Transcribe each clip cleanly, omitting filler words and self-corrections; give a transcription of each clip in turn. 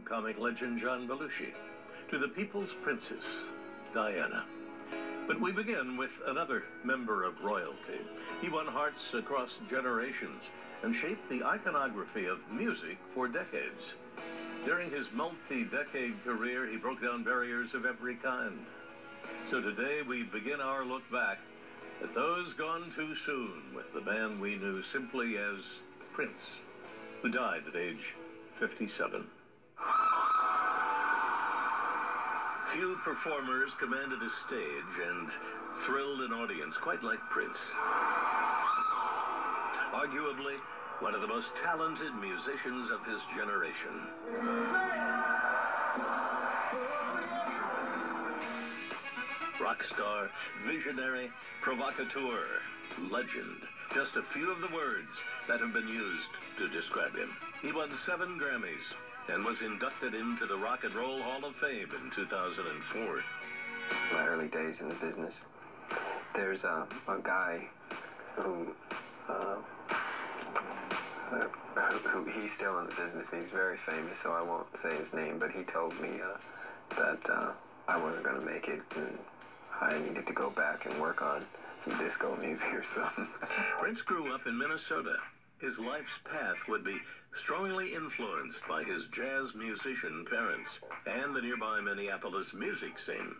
comic legend John Belushi to the People's Princess, Diana. But we begin with another member of royalty. He won hearts across generations and shaped the iconography of music for decades. During his multi-decade career, he broke down barriers of every kind. So today we begin our look back at those gone too soon with the man we knew simply as Prince, who died at age 57. Few performers commanded a stage and thrilled an audience quite like Prince. Arguably, one of the most talented musicians of his generation. Rock star, visionary, provocateur, legend. Just a few of the words that have been used to describe him. He won 7 Grammys and was inducted into the Rock and Roll Hall of Fame in 2004. My early days in the business, there's a guy who he's still in the business. He's very famous, so I won't say his name, but he told me that I wasn't going to make it, and I needed to go back and work on some disco music or something. Prince grew up in Minnesota. His life's path would be strongly influenced by his jazz musician parents and the nearby Minneapolis music scene.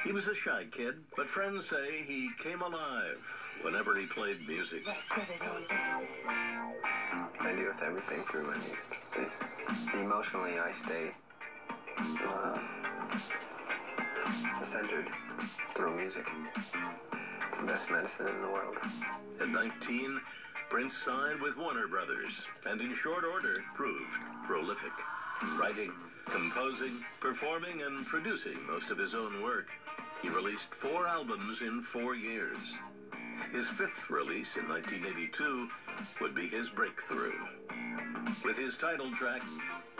He was a shy kid, but friends say he came alive whenever he played music. I deal with everything through my music. Emotionally, I stay centered through music. It's the best medicine in the world. At 19, Prince signed with Warner Brothers, and in short order proved prolific. Writing, composing, performing, and producing most of his own work. He released 4 albums in 4 years. His 5th release in 1982 would be his breakthrough. With his title track,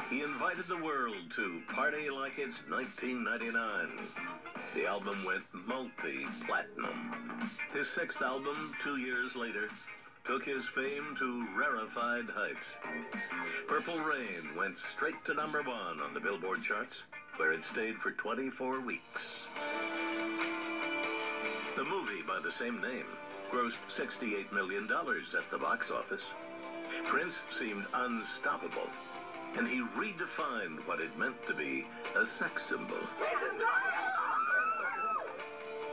he invited the world to party like it's 1999. The album went multi-platinum. His 6th album, 2 years later, took his fame to rarefied heights. Purple Rain went straight to #1 on the Billboard charts, where it stayed for 24 weeks. The movie by the same name grossed $68 million at the box office. Prince seemed unstoppable, and he redefined what it meant to be a sex symbol.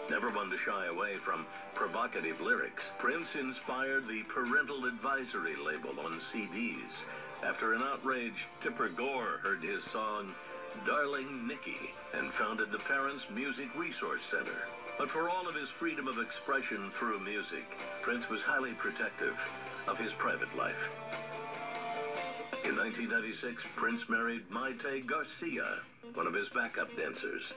Never one to shy away from provocative lyrics, Prince inspired the Parental Advisory label on CDs after an outraged Tipper Gore heard his song Darling Nikki and founded the Parents Music Resource Center. But for all of his freedom of expression through music, Prince was highly protective of his private life. In 1996, Prince married Mayte Garcia, one of his backup dancers.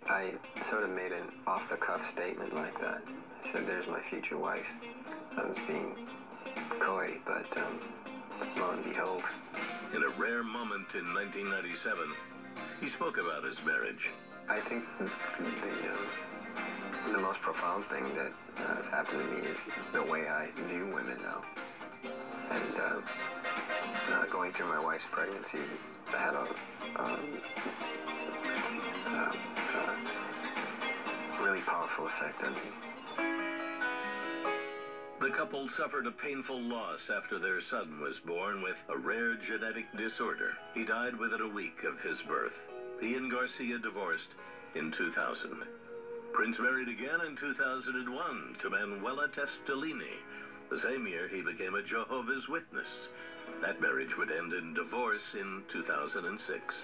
I sort of made an off-the-cuff statement like that. I said, there's my future wife. I was being coy, but lo and behold. In a rare moment in 1997, he spoke about his marriage. I think the most profound thing that has happened to me is the way I view women now. And going through my wife's pregnancy had a really powerful effect on me. The couple suffered a painful loss after their son was born with a rare genetic disorder. He died within a week of his birth. He and Garcia divorced in 2000. Prince married again in 2001 to Manuela Testolini. The same year, he became a Jehovah's Witness. That marriage would end in divorce in 2006.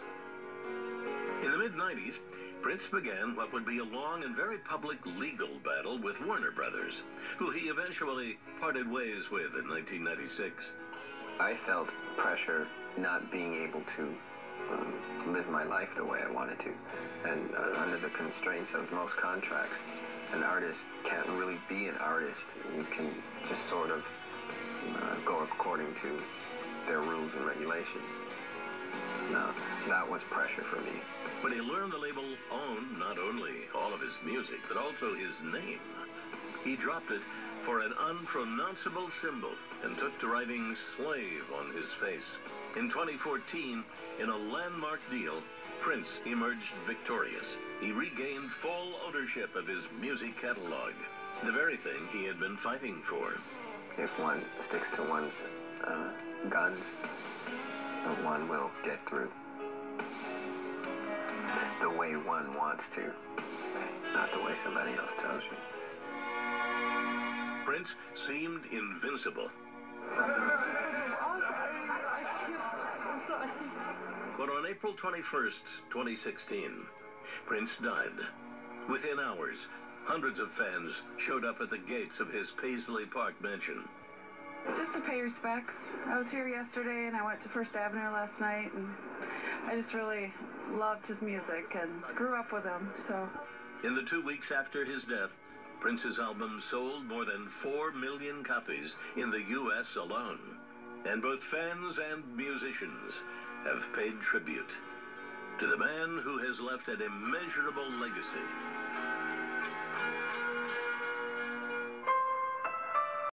In the mid-90s, Prince began what would be a long and very public legal battle with Warner Brothers, who he eventually parted ways with in 1996. I felt pressure not being able to live my life the way I wanted to. And under the constraints of most contracts, an artist can't really be an artist. You can just sort of go according to their rules and regulations. No, that was pressure for me. When he learned the label owned not only all of his music, but also his name, he dropped it for an unpronounceable symbol and took to writing slave on his face. In 2014, in a landmark deal, Prince emerged victorious. He regained full ownership of his music catalog, the very thing he had been fighting for. If one sticks to one's guns, one will get through the way one wants to, not the way somebody else tells you. Prince seemed invincible. But on April 21st, 2016, Prince died. Within hours, hundreds of fans showed up at the gates of his Paisley Park mansion. Just to pay respects. I was here yesterday and I went to First Avenue last night, and I just really loved his music and grew up with him, so. In the 2 weeks after his death, Prince's album sold more than 4 million copies in the U.S. alone. And both fans and musicians have paid tribute to the man who has left an immeasurable legacy